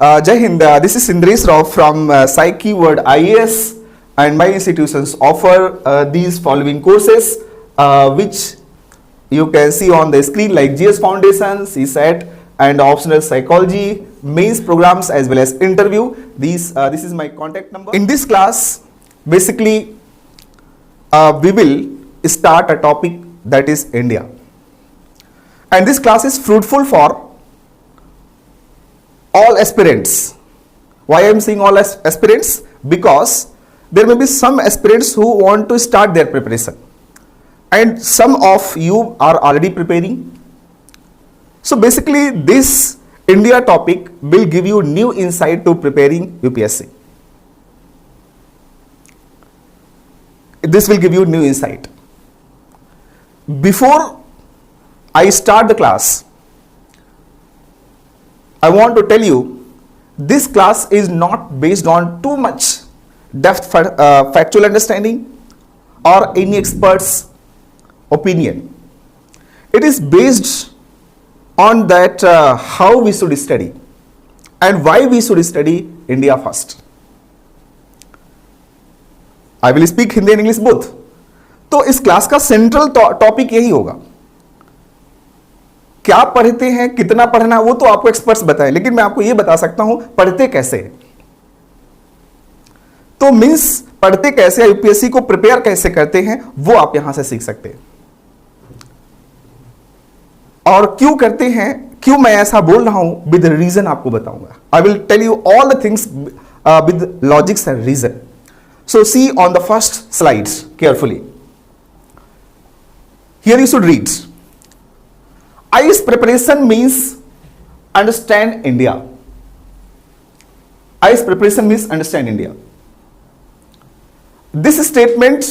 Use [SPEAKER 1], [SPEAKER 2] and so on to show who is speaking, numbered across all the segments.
[SPEAKER 1] Jai Hind, this is Indresh Rao from Sai Keyword IAS, and my institutions offer these following courses which you can see on the screen, like GS Foundation, CSAT, and optional psychology, mains programs as well as interview. This is my contact number. In this class, basically, we will start a topic that is India, and this class is fruitful for all aspirants. Why I am saying all aspirants? Because there may be some aspirants who want to start their preparation, and some of you are already preparing. So basically, this India topic will give you new insight to preparing UPSC. This will give you new insight. Before I start the class, I want to tell you, this class is not based on too much depth factual understanding or any expert's opinion. It is based on that how we should study and why we should study India first. I will speak Hindi and English both. तो इस class का central topic यही होगा. क्या पढ़ते हैं, कितना पढ़ना, वो तो आपको एक्सपर्ट्स बताएं, लेकिन मैं आपको ये बता सकता हूं पढ़ते कैसे हैं. तो मींस पढ़ते कैसे, यूपीएससी को प्रिपेयर कैसे करते हैं, वो आप यहां से सीख सकते हैं. और क्यों करते हैं, क्यों मैं ऐसा बोल रहा हूं, विद रीजन आपको बताऊंगा. I will tell you all the things with logics and reason. So see on the first slides carefully. Here you should read. IAS preparation means understand India. IAS preparation means understand India. This statement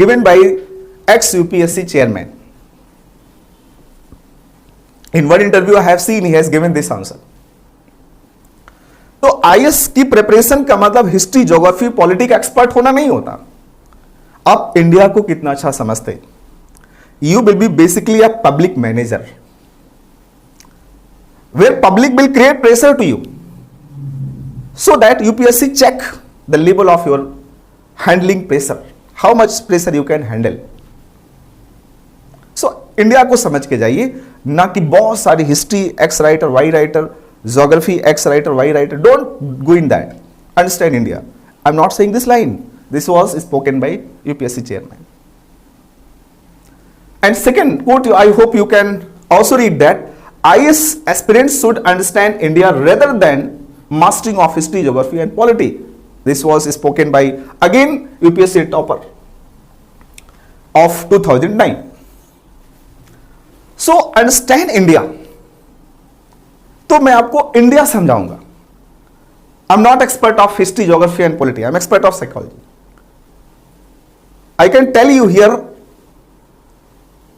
[SPEAKER 1] given by ex-UPSC chairman. In one interview I have seen he has given this answer. तो IAS की preparation का मतलब history, geography, polity का expert होना नहीं होता. आप India को कितना अच्छा समझते. You will be basically a public manager, where public will create pressure to you so that UPSC check the level of your handling pressure, how much pressure you can handle. So India को समझ के जाइए, ना कि बहुत सारी history X writer Y writer, geography X writer Y writer. Don't go in that. Understand India. I am not saying this line. This was spoken by UPSC chairman. And second quote, I hope you can also read that. IAS aspirants should understand India rather than mastering of history, geography and polity. This was spoken by again UPSC topper of 2009. So understand India. तो मैं आपको India समझाऊंगा. I'm not expert of history, geography and polity. I'm expert of psychology. I can tell you here.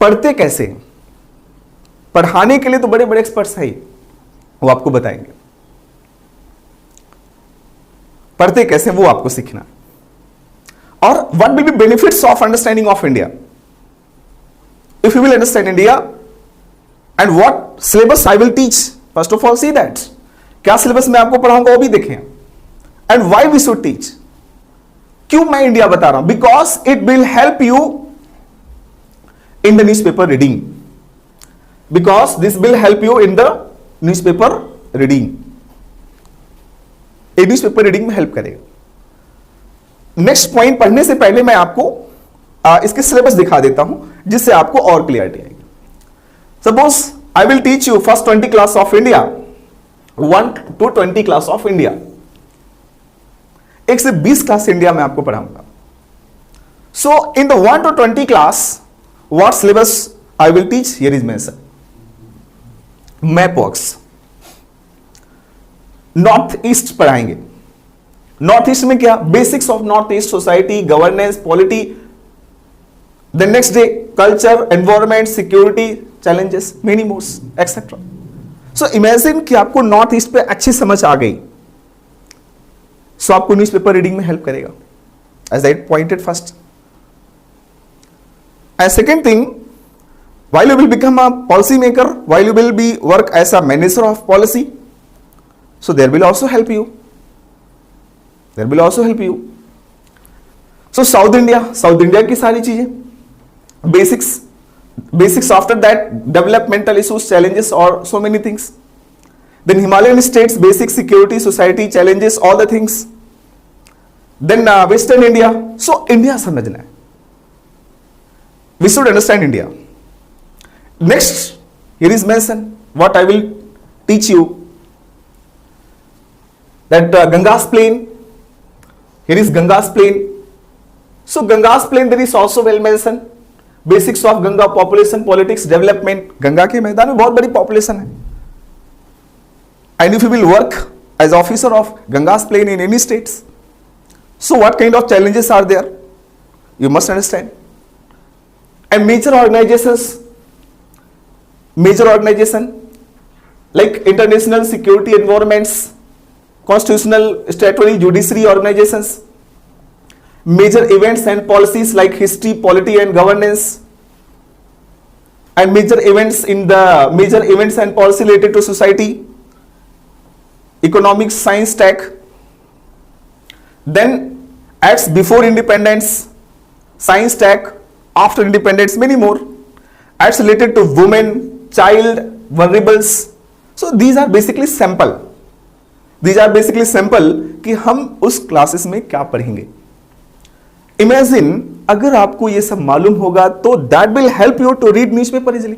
[SPEAKER 1] पढ़ते कैसे, पढ़ाने के लिए तो बड़े बड़े एक्सपर्ट्स हैं, वो आपको बताएंगे. पढ़ते कैसे वो आपको सीखना. और what will be benefits of understanding of India. If you will understand India and what syllabus I will teach. First of all see that क्या सिलेबस मैं आपको पढ़ाऊंगा वो भी देखें. And why we should teach. क्यों मैं इंडिया बता रहा हूं? Because it will help you in the newspaper reading, because this will help you in the newspaper reading. A newspaper reading में हेल्प करेगा. नेक्स्ट पॉइंट पढ़ने से पहले मैं आपको इसके सिलेबस दिखा देता हूं, जिससे आपको और क्लियरिटी आएगी. Suppose I will teach you first 20 class of India, 1 to 20 class of India. 1 से 20 क्लास इंडिया में आपको पढ़ाऊंगा. So in the 1 to 20 class, what syllabus I will teach? Here is mentioned. Mapworks. North east पढ़ाएंगे. North east में क्या? Basics of north east society, governance, polity. The next day culture, environment, security, challenges, many mores etcetera. So imagine कि आपको north east पे अच्छी समझ आ गई, सो आपको न्यूज़पेपर रीडिंग में हेल्प करेगा, as I pointed first. And second thing, while you will become a policy maker, while you will be work as a manager of policy, So there will also help you. There will also help you. So South India की सारी चीजें, basics after that, developmental issues, challenges, or so many things. Then Himalayan states, basic security, society, challenges, all the things. Then Western India. So India समझना है. We should understand India. Next, here is mentioned what I will teach you. That Ganga's plain. Here is Ganga's plain. So Ganga's plain there is also well mentioned. Basics of Ganga, population, politics, development. Ganga के मैदान में बहुत बड़ी population है. And if you will work as officer of Ganga's plain in any states, so what kind of challenges are there? You must understand. And major organization like international security environments, constitutional, statutory, judiciary organizations, major events and policies like history, polity, and governance, and major events and policy related to society, economics, science, tech. Then acts before independence, science, tech, after independence, many more. Acts related to women, child, vulnerables. So these are basically sample. कि हम उस classes में क्या पढ़ेंगे. Imagine अगर आपको ये सब मालूम होगा तो that will help you to read newspaper easily,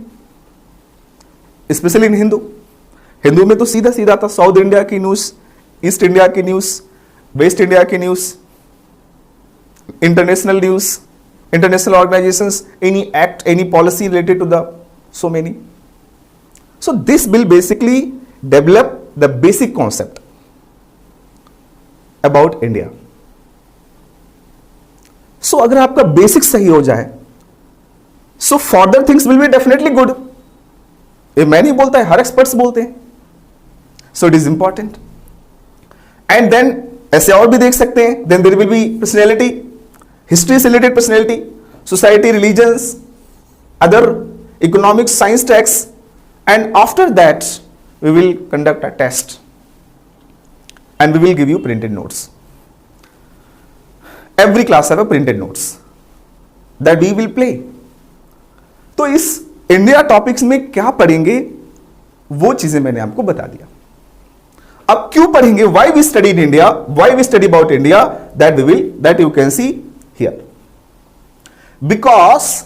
[SPEAKER 1] specially in Hindu में तो सीधा था साउथ इंडिया की न्यूज, ईस्ट इंडिया की न्यूज, वेस्ट इंडिया की news, international news, international organizations, any act, any policy related to the so many. So this will basically develop the basic concept about India. So अगर आपका basic सही हो जाए, so further things will be definitely good. ये मैं नहीं बोलता है, हर एक्सपर्ट्स बोलते हैं. So it is important. And then ऐसे और भी देख सकते हैं. Then there will be personality, history से related personality, society, religions, other economics, science, texts, and after that we will conduct a test and we will give you printed notes. Every class have a printed notes that we will play. तो इस India topics में क्या पढ़ेंगे वो चीजें मैंने आपको बता दिया. अब क्यों पढ़ेंगे, why we study in India, why we study about India, that you can see here. Because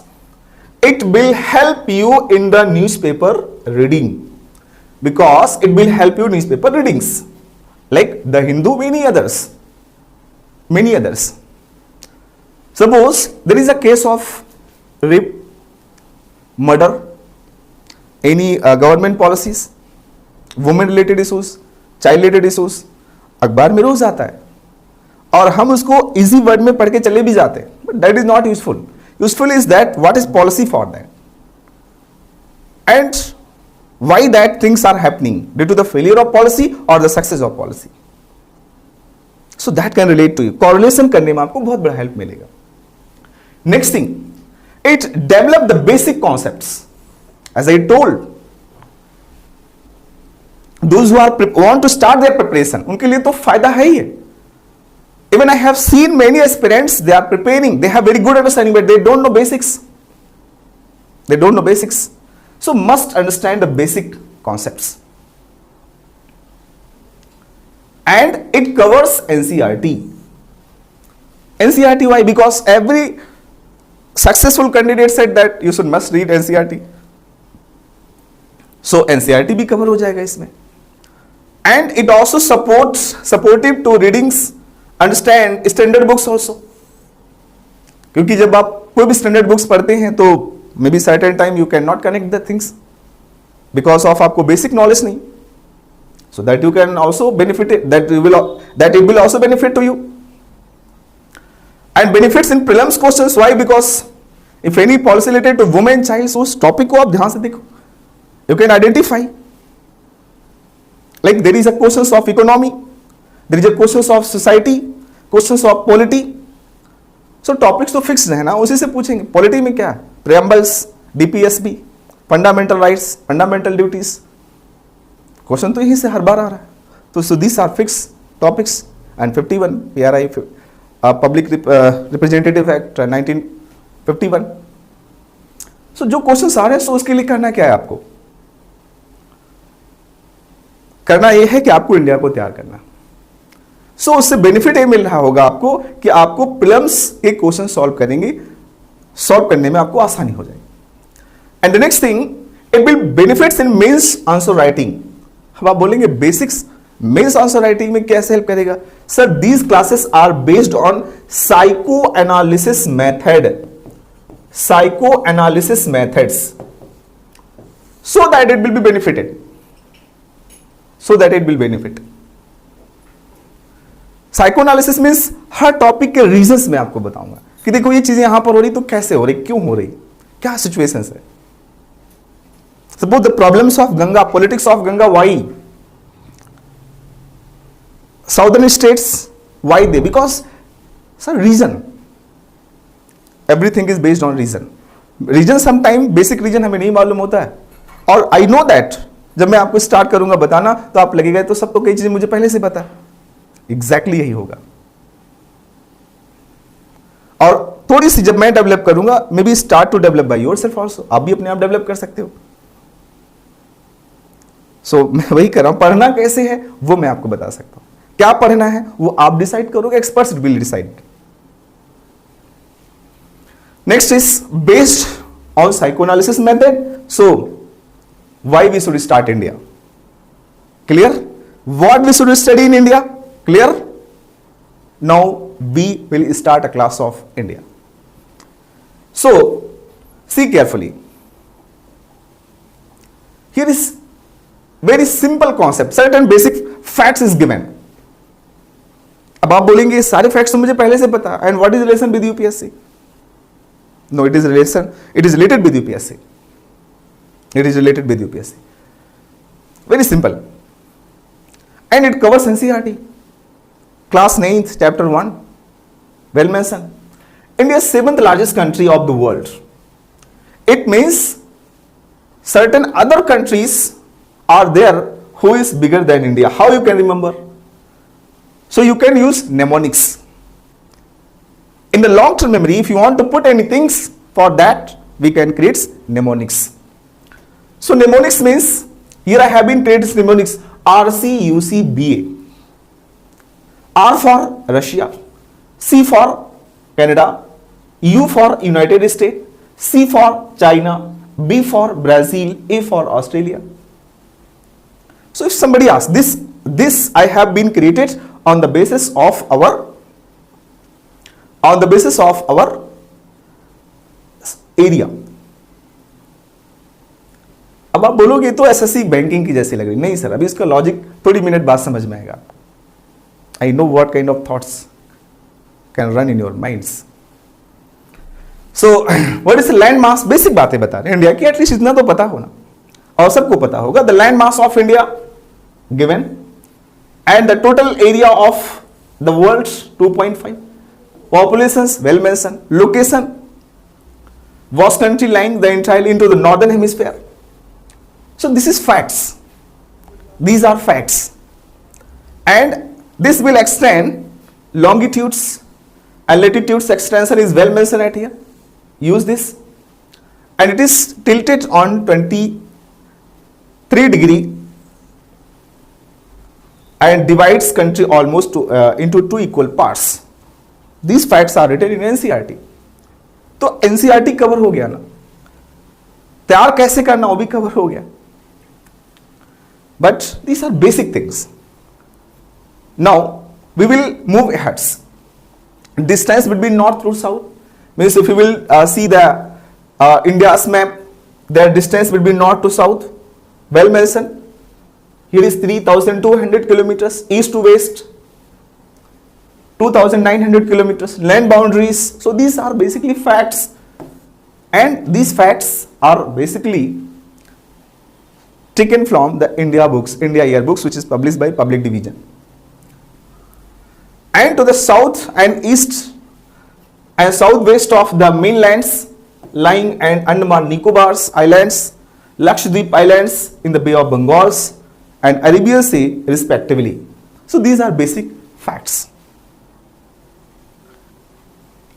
[SPEAKER 1] it will help you in the newspaper reading. Because it will help you newspaper readings. Like the Hindu, many others. Suppose there is a case of rape, murder, any government policies, women related issues, child related issues, अखबार में रोज आता है और हम उसको easy word में पढ़ के चले भी जाते हैं. But that is not useful. Useful is that what is policy for that and why that things are happening due to the failure of policy और the success of policy. So that can relate to you. Correlation करने में आपको बहुत बड़ा help मिलेगा. Next thing, it develop the basic concepts. As I told, those who want to start their preparation, उनके लिए तो फायदा है ही है. Even I have seen many aspirants, they are preparing, they have very good understanding, but they don't know basics. So must understand the basic concepts. And it covers NCERT. NCERT, why? Because every successful candidate said that you must read NCERT. So NCERT भी cover हो जाएगा इसमें. And it also supportive to readings, understand standard books also. क्योंकि जब आप कोई भी standard books पढ़ते हैं तो maybe certain time you cannot connect the things because of आपको basic knowledge नहीं. So that you can also benefit it, that it will also benefit to you. And benefits in prelims questions, why? Because if any policy related to women, child, so उस topic को आप ध्यान से देखो. You can identify. Like there is a questions of economy, there is a questions of society, questions of polity. So topics तो fix है ना, उसी से पूछेंगे. पॉलिटी में क्या है? Preambles, DPSP, fundamental rights, fundamental duties. Question तो यहीं से हर बार आ रहा है. So these are fixed topics. And 51 PRI, Public Representative Act 1951. So जो क्वेश्चंस आ रहे हैं, so उसके लिए करना क्या है आपको? करना यह है कि आपको इंडिया को तैयार करना। सो उससे बेनिफिट ये मिल रहा होगा आपको कि आपको प्रीलिम्स के क्वेश्चन सॉल्व करने में आपको आसानी हो जाएगी। And the next thing, it will benefits in mains answer writing. अब आप बोलेंगे बेसिक्स मेंस आंसर राइटिंग में कैसे हेल्प करेगा? Sir, these classes are based on psycho analysis methods, so that it will be benefited, psycho analysis means हर topic के reasons मैं आपको बताऊंगा कि देखो ये चीजें यहां पर हो रही तो कैसे हो रही, क्यों हो रही, क्या सिचुएशंस है। Suppose the problems of Ganga, politics of Ganga, why southern states, why they, because sir reason, everything is based on reason sometime basic reason हमें नहीं मालूम होता है, और आई नो दैट जब मैं आपको स्टार्ट करूंगा बताना तो आप लगेगा तो सब तो कई चीजें मुझे पहले से पता है। एग्जैक्टली यही होगा। और थोड़ी सी जब मैं डेवलप करूंगा, may be start to develop by yourself also, आप भी अपने आप डेवलप कर सकते हो। सो मैं वही कर रहा हूं, पढ़ना कैसे है वो मैं आपको बता सकता हूं, क्या पढ़ना है वो आप डिसाइड करोगे, experts will decide. Next is based on psychoanalysis method, so why we should start India? Clear? What we should study in India? Clear? Now we will start a class of India. So see carefully. Here is very simple concept. Certain basic facts is given. अब आप बोलेंगे ये सारे facts तो मुझे पहले से पता, and what is relation with UPSC? No, it is related with UPSC. It is related with UPSC. Very simple. And it covers NCERT. Class 9th, chapter 1. Well mentioned. India is 7th largest country of the world. It means certain other countries are there who is bigger than India. How you can remember? So you can use mnemonics. In the long-term memory, if you want to put any things for that, we can create mnemonics. So mnemonics means, here I have been created mnemonics, RCUCBA. R for Russia, C for Canada, U for United States, C for China, B for Brazil, A for Australia. So if somebody asks, this I have been created on the basis of our area. अब आप बोलोगे तो SSC banking की जैसी लग रही, नहीं sir, अभी इसका लॉजिक थोड़ी मिनट बाद समझ में आएगा। I know what kind of thoughts can run in your minds. So what is land mass, basic बातें बता रहे हैं इंडिया की, एटलीस्ट इतना तो पता होना, और सबको पता होगा। The land mass of India given, and the total area of the world 2.5, population well mention, location vast country lying the entirely into the northern hemisphere. So this is facts. These are facts, and this will extend longitudes and latitudes. Extension is well mentioned at here. Use this, and it is tilted on 23 degree and divides country almost into two equal parts. These facts are written in NCERT. तो NCERT cover हो गया ना, तैयार कैसे करना वो भी cover हो गया। But these are basic things. Now we will move ahead. Distance between north to south means if you will see the India's map, their distance between north to south, well mentioned. Here is 3,200 kilometers east to west, 2,900 kilometers land boundaries. So these are basically facts, and these facts are basically taken from the India yearbooks, which is published by Public Division. And to the south and east and southwest of the mainlands lying and Andaman Nicobar's Islands, Lakshadweep Islands in the Bay of Bengals, and Arabia Sea respectively. So these are basic facts.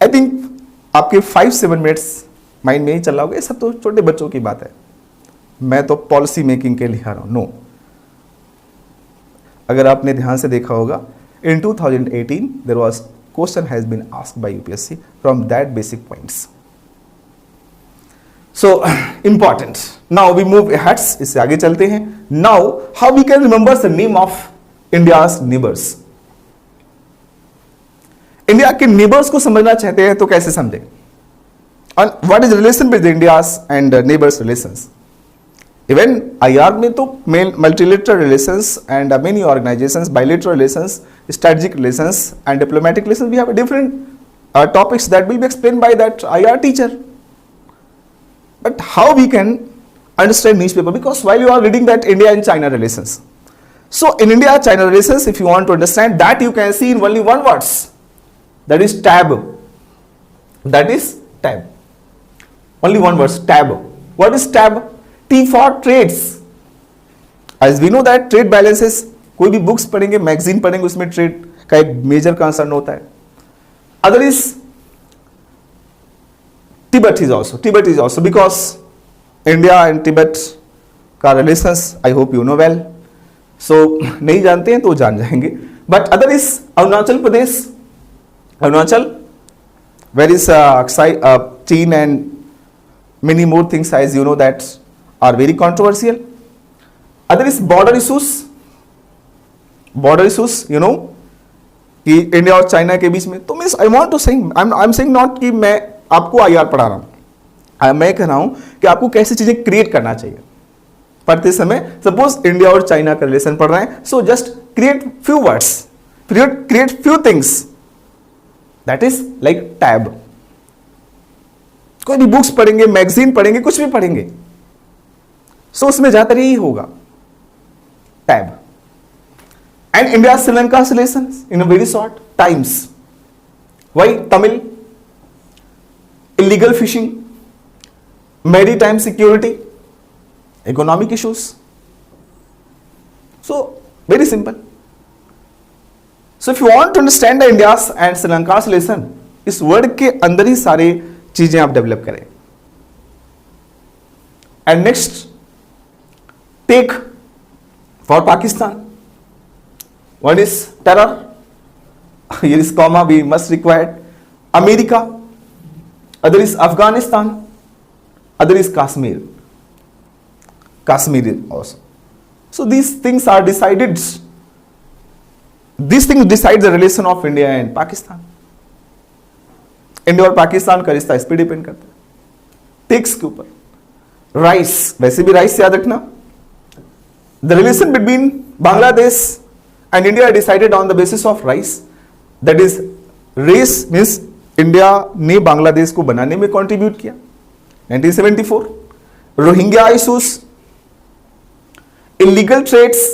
[SPEAKER 1] I think आपके 5-7 minutes mind में ही चल रहा होगा, ये सब तो छोटे बच्चों की बात है, मैं तो पॉलिसी मेकिंग के लिए आ रहा हूं. नो, अगर आपने ध्यान से देखा होगा, in 2018 there was question has been asked by UPSC from that basic points. So important. Now we move ahead, इससे आगे चलते हैं. Now how we can remember the name of India's neighbors. India के नेबर्स को समझना चाहते हैं तो कैसे समझें? And what is relation with India's and neighbors relations? Even IR में तो multilateral relations and many organizations, bilateral relations, strategic relations and diplomatic relations, we have different topics that will be explained by that IR teacher. But how we can understand newspaper? Because while you are reading that India and China relations, so in India-China relations, if you want to understand that, you can see in only one words, that is tab. That is tab. Only one word, tab. What is tab? T for trades. As we know that trade balances, कोई भी books पढ़ेंगे, magazine पढ़ेंगे, उसमें trade का एक major concern होता है. Other is Tibet is also because India and Tibet का relations, I hope you know well. So नहीं जानते हैं तो जान जाएंगे. But other is Arunachal Pradesh. Arunachal, where is China and many more things, as you know, that are very controversial. Other is border issues. You know कि India और China के बीच में, तो means I want to saying, I am saying not कि मैं आपको IR पढ़ा रहा हूं, मैं कह रहा हूं कि आपको कैसी चीजें क्रिएट करना चाहिए पढ़ते समय. सपोज इंडिया और चाइना का रिलेशन पढ़ रहे हैं, so just create few words, create few things, that is like tab. कोई भी बुक्स पढ़ेंगे, मैगजीन पढ़ेंगे, कुछ भी पढ़ेंगे, सो उसमें ज्यादातर यही होगा, tab. And India Sri Lanka relations in a very short times. वही Tamil, illegal fishing, maritime security, economic issues. So very simple. So if you want to understand the India and Sri Lanka relation, इस वर्ड के अंदर ही सारी चीजें आप डेवलप करें. And next, take for Pakistan. One is terror. Here is comma, we must require. America. Other is Afghanistan. Other is Kashmir. Kashmir also. So these things are decided. These things decide the relation of India and Pakistan. India और पाकिस्तान का रिश्ता इस पर depend करता है, takes के ऊपर. Rice, वैसे भी राइस याद रखना. The relation between Bangladesh and India decided on the basis of rice. That is, race means India ने बांग्लादेश को बनाने में कंट्रीब्यूट किया. 1974. Rohingya issues, illegal trades,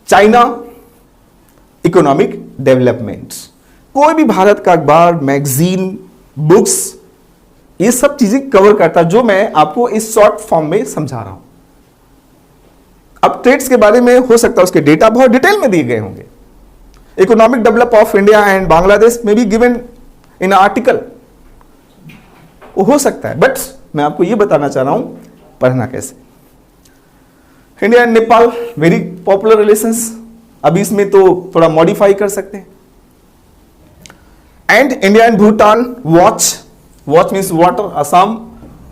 [SPEAKER 1] China, economic development. कोई भी भारत का अखबार, मैगजीन, बुक्स, ये सब चीजें कवर करता जो मैं आपको इस शॉर्ट फॉर्म में समझा रहा हूं. अब ट्रेड्स के बारे में हो सकता है उसके डेटा बहुत डिटेल में दिए गए होंगे. Economic develop of India and Bangladesh में भी गिवन इन आर्टिकल, वो हो सकता है, बट मैं आपको ये बताना चाह रहा हूं पढ़ना कैसे. India and Nepal very popular relations. अभी इसमें तो थोड़ा मॉडिफाई कर सकते हैं. And India and Bhutan, watch means water, Assam,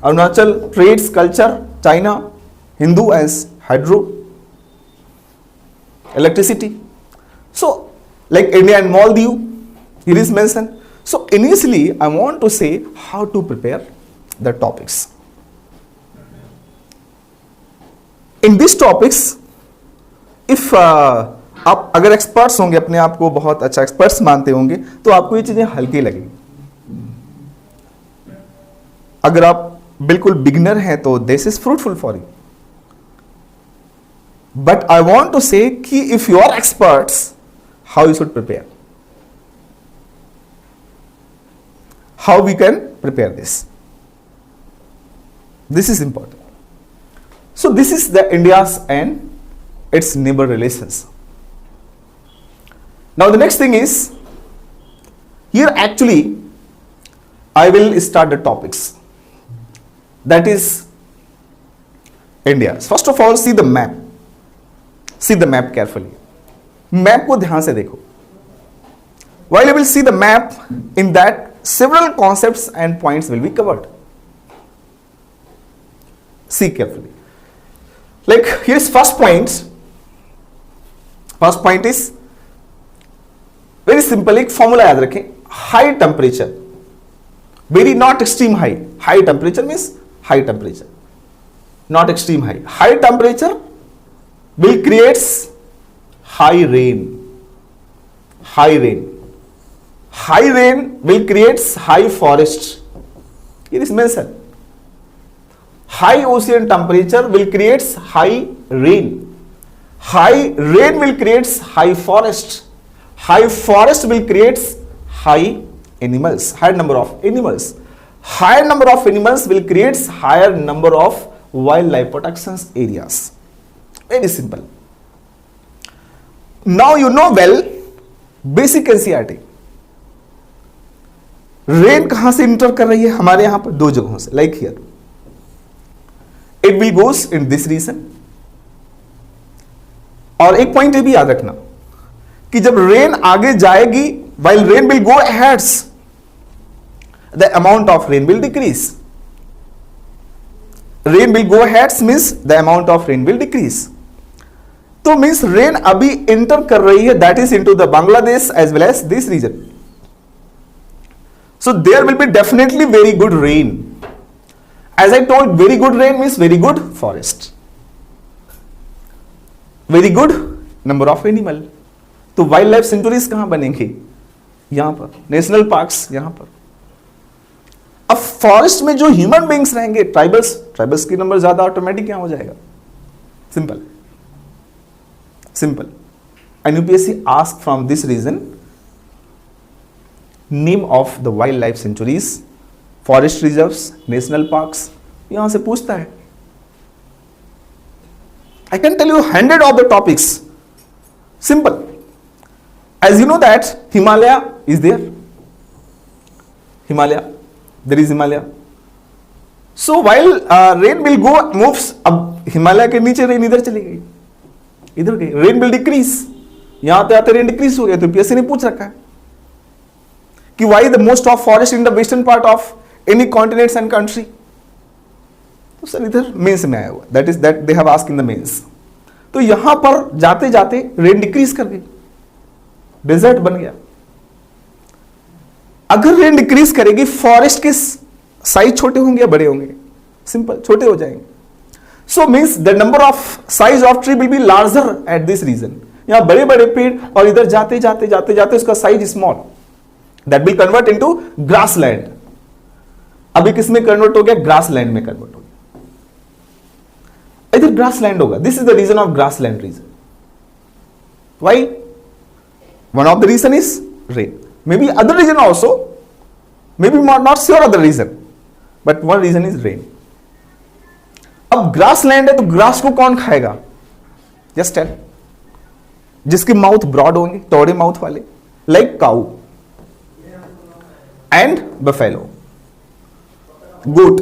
[SPEAKER 1] Arunachal, trades, culture, China, Hindu and hydro, electricity. So like India and Maldives, here is mentioned. So initially I want to say how to prepare the topics. In these topics, if आप अगर experts होंगे, अपने आप को बहुत अच्छा experts मानते होंगे, तो आपको ये चीजें हल्की लगेंगी. अगर आप बिल्कुल बिगिनर हैं तो this is fruitful for you. But I want to say कि if you are experts, how you should prepare. How we can prepare this. This is important. So this is the India's and its neighbor relations. Now the next thing is, here actually I will start the topics. That is India. First of all, see the map. See the map carefully. Map को ध्यान से देखो. While you will see the map, in that several concepts and points will be covered. See carefully. Like here's first point. First point is very simple. एक formula याद रखें. High temperature. Very not extreme high. High temperature means high temperature. Not extreme high. High temperature will creates high rain. High rain. High rain will creates high forest. It is mentioned. High ocean temperature will creates high rain. High rain will creates high forest. High forest will creates high animals. Higher number of animals. Higher number of animals will creates higher number of wildlife protection areas. Very simple. Now you know well basic NCERT. Rain कहां से inter कर रही है हमारे यहां पर दो जगहों से. Like here it will goes in this region. और एक पॉइंट ये भी याद रखना कि जब रेन आगे जाएगी, while rain will go ahead, the amount of rain will decrease. Rain will go ahead means the amount of rain will decrease. तो means rain अभी enter कर रही है, that is into the Bangladesh as well as this region. So there will be definitely very good rain. As I told, very good rain means very good forest, very good number of animal. तो wild life centuries कहां बनेंगी? यहां पर. National parks यहां पर. अब forest में जो ह्यूमन बींग्स रहेंगे, ट्राइबल्स की नंबर ज्यादा, ऑटोमेटिक क्या हो जाएगा? Simple simple. And UPSC ask from this region name of the wild life sanctuaries, forest reserves, national parks, यहां से पूछता है. I can tell you 100 of the topics. Simple. As you know that Himalaya is there. Himalaya, there is Himalaya. So while rain will go moves, अब हिमालय के नीचे rain इधर चली गई, इधर गई, रेन will decrease. यहां पे आते रेन डिक्रीज हो गया. तो पीएससी ने पूछ रखा है कि why the most of forest in the western part of any continents and country. तो सर इधर मेंस में आया हुआ. That is that they have asked in the mains. तो यहां पर जाते जाते रेन डिक्रीज कर गई, डेजर्ट बन गया. अगर रेन डिक्रीज करेगी, फॉरेस्ट के साइज छोटे होंगे या बड़े होंगे? सिंपल, छोटे हो जाएंगे. So means the number of size of tree will be larger at this region. यहां बड़े बड़े पेड़ और इधर जाते जाते जाते जाते उसका size small, that will convert into grass land. अभी किसमें कन्वर्ट हो गया? ग्रास लैंड में कन्वर्ट हो गया. इधर ग्रास लैंड होगा. This is the region of grass land region. Why? One of the reason is rain. Maybe other reason also. Maybe not sure other reason. But one reason is rain. अब grass land है तो grass को कौन खाएगा? Just tell. जिसके mouth broad होंगे, चौड़े mouth वाले, like cow and buffalo, goat.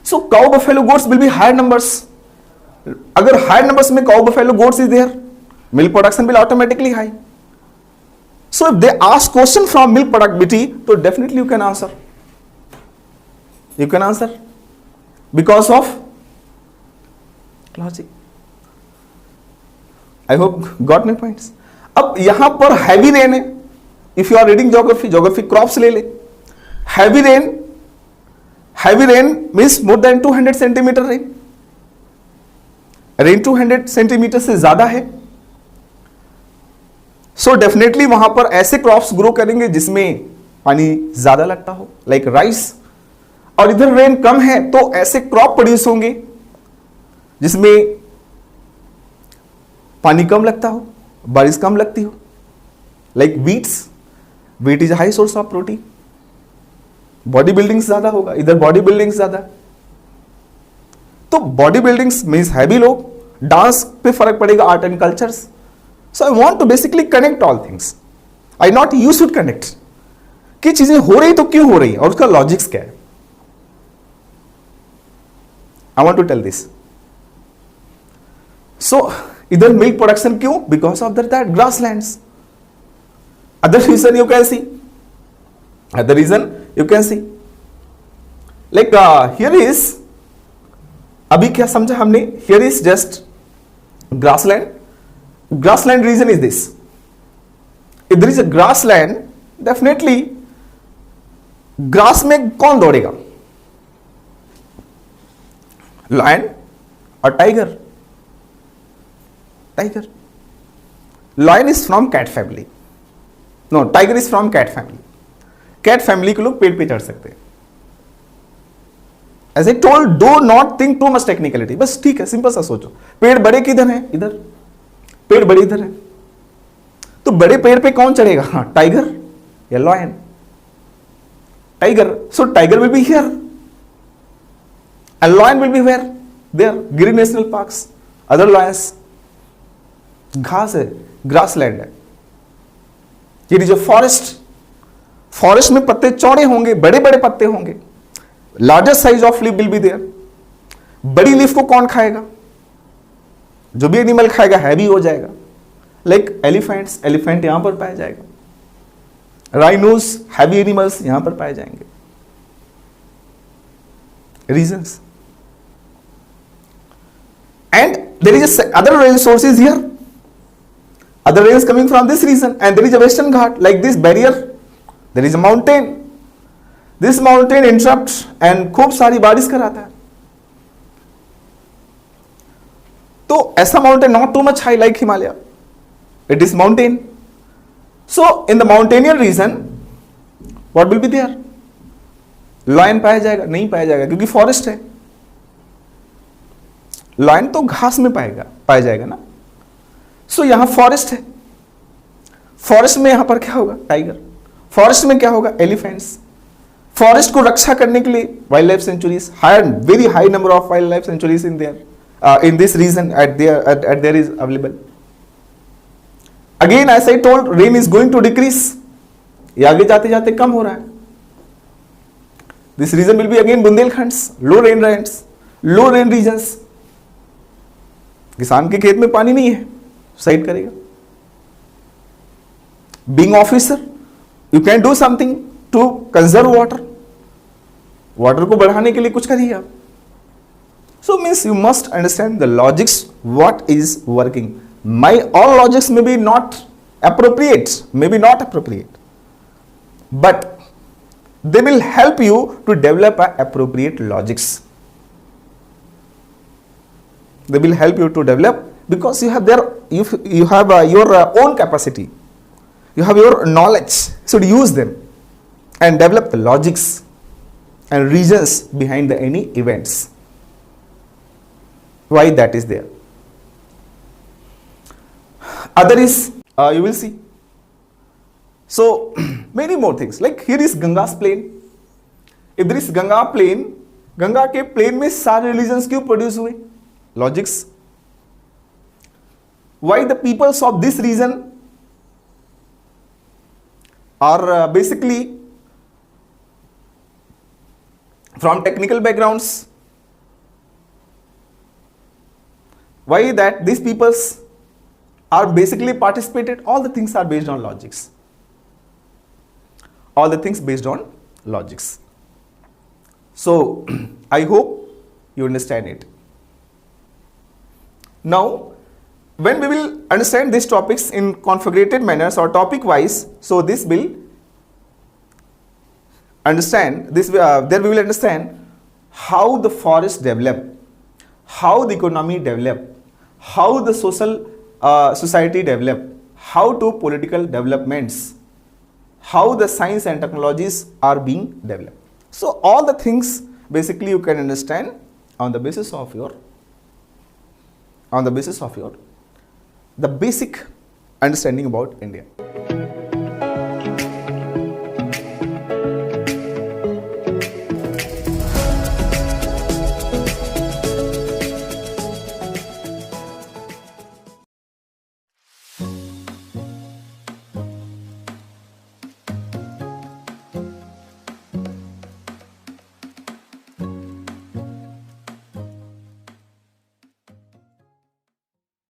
[SPEAKER 1] So cow buffalo goats will be higher numbers. अगर हायर नंबर्स में cow buffalo goats is there, milk production will automatically high. So if they ask question from milk productivity, so definitely you can answer. You can answer because of logic. I hope got my points. अब यहां पर heavy rain है. If you are reading geography crops ले ले. Heavy rain means more than 200 centimetre rain. Rain 200 centimetre से ज्यादा है. So definitely वहां पर ऐसे क्रॉप्स ग्रो करेंगे जिसमें पानी ज्यादा लगता हो, लाइक राइस. और इधर रेन कम है तो ऐसे क्रॉप प्रोड्यूस होंगे जिसमें पानी कम लगता हो, बारिश कम लगती हो, like wheats. Wheat is high source of protein. Body building ज्यादा होगा, इधर बॉडी बिल्डिंग ज्यादा. तो बॉडी बिल्डिंग मीन्स हैवी लोग, डांस पे फर्क पड़ेगा, art and cultures. So I want to basically connect all things. I not you should connect कि चीजें हो रही तो क्यों हो रही और उसका लॉजिक्स क्या है. I want to tell this. So इधर मिल्क प्रोडक्शन क्यों? Because of that grasslands. Other reason you can see, other reason you can see like here is, अभी क्या समझा हमने, here is just grassland reason is this. if there is a grassland, definitely grass में कौन दौड़ेगा? Lion और tiger. Lion is from cat family, no tiger is from cat family. Cat family के लोग पेड़ पे चढ़ सकते हैं. As a told, do not think too much technicality. बस ठीक है, सिंपल सा सोचो. पेड़ बड़े किधर हैं? इधर. पेड़ बड़े इधर है, तो बड़े पेड़ पे कौन चढ़ेगा? हाँ, टाइगर या lion. Tiger. So tiger will be here and lion will be where? There. Gir national parks. Other lions. घास है, ग्रासलैंड है. ये जो फॉरेस्ट में पत्ते चौड़े होंगे, बड़े बड़े पत्ते होंगे. Larger size of leaf will be there. बड़ी लीफ को कौन खाएगा? जो भी एनिमल खाएगा हैवी हो जाएगा. लाइक एलिफेंट्स, एलिफेंट यहां पर पाया जाएगा. राइनोस, हैवी एनिमल्स यहां पर पाए जाएंगे. Reasons. And there is other rain sources here. Other rains coming from this region, and there is a western ghat like this barrier. There is a mountain. This mountain interrupts and खूब सारी बारिश कराता है. तो ऐसा mountain not too much high like Himalaya. It is mountain. So in the mountainous region, what will be there? Lion पाया जाएगा? नहीं पाया जाएगा क्योंकि forest है. Lion तो घास में पाया जाएगा ना. सो यहां फॉरेस्ट है. फॉरेस्ट में यहां पर क्या होगा? टाइगर. फॉरेस्ट में क्या होगा? एलिफेंट्स. फॉरेस्ट को रक्षा करने के लिए wild life sanctuaries, very high number of wild life sanctuaries in there, in this region at there is available. Again as I told, rain is going to decrease. ये आगे जाते जाते कम हो रहा है. This region will be again Bundelkhands, low rain regions. किसान के खेत में पानी नहीं है, साइड करेगा. Being officer, you can do something to conserve water को बढ़ाने के लिए कुछ करिए आप. So means you must understand the logics, what is working. My all logics may be not appropriate, but they will help you to develop a appropriate logics. They will help you to develop, because you have your own capacity, you have your knowledge, so use them and develop the logics and reasons behind any events, why that is there. Other is you will see, so many more things, like here is Ganga's plain. If there is Ganga plain, Ganga के plane में सारे religions क्यों produce हुए? Logics. Why the peoples of this region are basically from technical backgrounds? Why that these peoples are basically participated? All the things are based on logics. All the things based on logics. So I hope you understand it. Now, when we will understand these topics in configurated manners or topic wise, so this will understand this. There we will understand how the forest develop, how the economy develop, how the social society develop, how to political developments, how the science and technologies are being developed. So all the things basically you can understand on the basis of your the basic understanding about India.